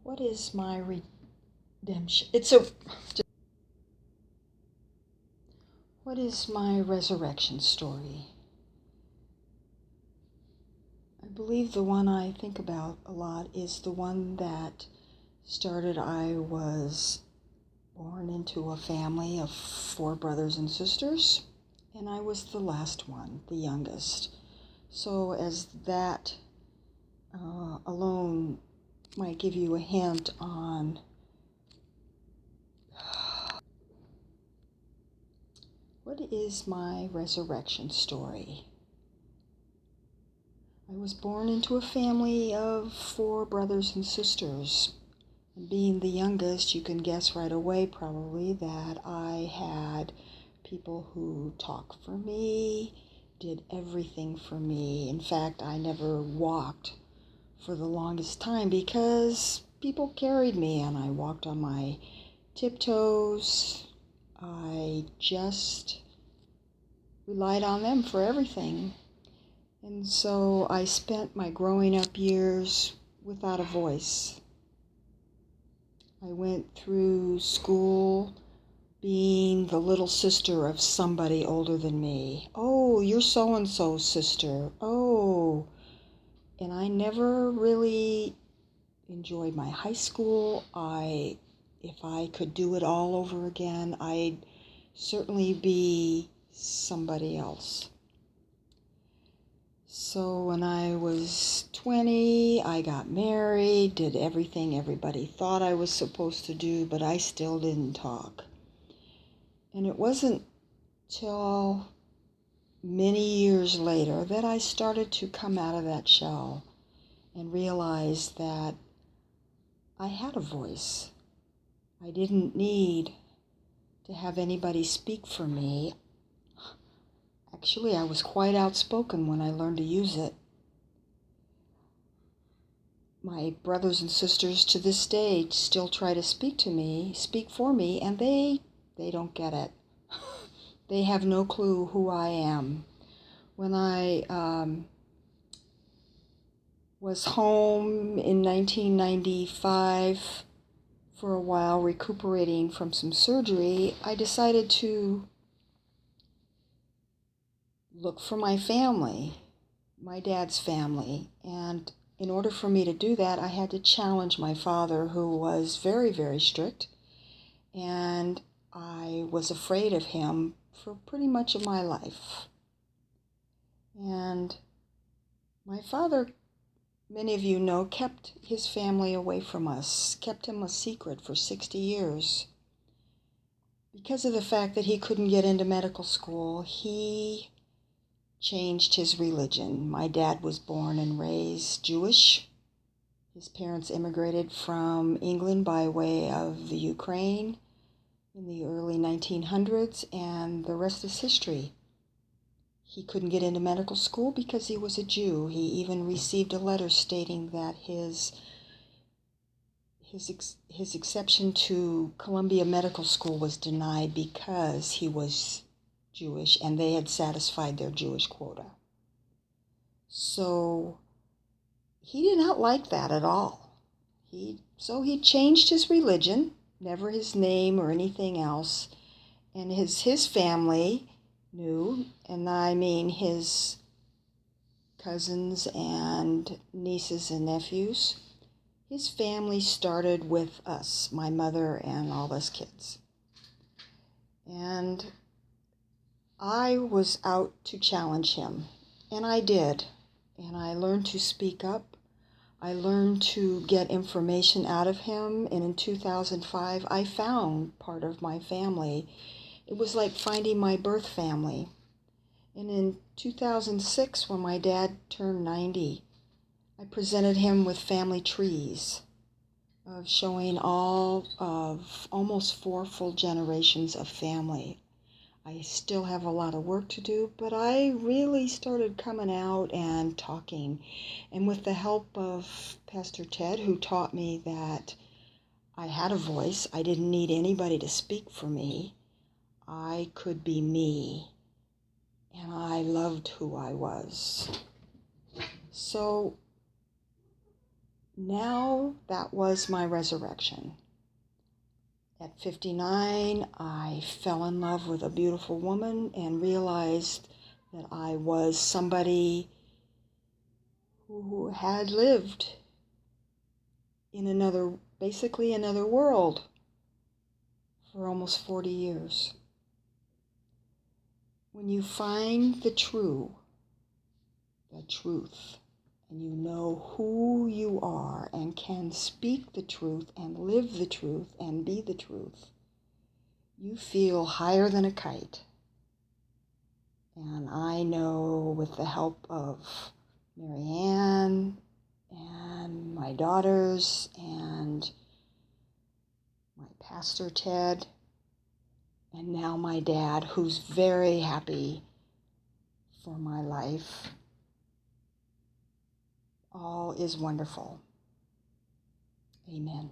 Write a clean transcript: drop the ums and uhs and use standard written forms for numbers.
What is my redemption? What is my resurrection story? I believe the one I think about a lot is the one that started. I was born into a family of 4 brothers and sisters, and I was the last one, the youngest. So as that alone might give you a hint on what is my resurrection story. I was born into a family of 4 brothers and sisters. And being the youngest, you can guess right away probably that I had people who talked for me, did everything for me. In fact, I never walked for the longest time because people carried me and I walked on my tiptoes. I just relied on them for everything. And so I spent my growing up years without a voice. I went through school being the little sister of somebody older than me. Oh, you're so-and-so's sister. Oh, and I never really enjoyed my high school. If I could do it all over again, I'd certainly be somebody else. So when I was 20, I got married, did everything everybody thought I was supposed to do, but I still didn't talk. And it wasn't till many years later that I started to come out of that shell and realize that I had a voice. I didn't need to have anybody speak for me. Actually, I was quite outspoken when I learned to use it. My brothers and sisters to this day still try to speak for me, and they don't get it. They have no clue who I am. When I was home in 1995 for a while recuperating from some surgery, I decided to look for my family, my dad's family, and in order for me to do that, I had to challenge my father, who was very, very strict, and I was afraid of him for pretty much of my life. And my father, many of you know, kept his family away from us, kept him a secret for 60 years. Because of the fact that he couldn't get into medical school, he changed his religion. My dad was born and raised Jewish. His parents immigrated from England by way of the Ukraine in the early 1900s, and the rest is history. He couldn't get into medical school because he was a Jew. He even received a letter stating that his exception to Columbia Medical School was denied because he was Jewish and they had satisfied their Jewish quota. So he did not like that at all. So he changed his religion, never his name or anything else, and his family knew, and I mean his cousins and nieces and nephews. His family started with us, my mother and all us kids. And I was out to challenge him, and I did. And I learned to speak up. I learned to get information out of him, and in 2005, I found part of my family. It was like finding my birth family. And in 2006, when my dad turned 90, I presented him with family trees of showing all of almost 4 full generations of family. I still have a lot of work to do, but I really started coming out and talking. And with the help of Pastor Ted, who taught me that I had a voice, I didn't need anybody to speak for me. I could be me. And I loved who I was. So now that was my resurrection. At 59, I fell in love with a beautiful woman and realized that I was somebody who had lived in basically another world for almost 40 years. When you find the truth, and you know who you are and can speak the truth and live the truth and be the truth, you feel higher than a kite. And I know with the help of Marianne and my daughters and my pastor Ted, and now my dad, who's very happy for my life, all is wonderful. Amen.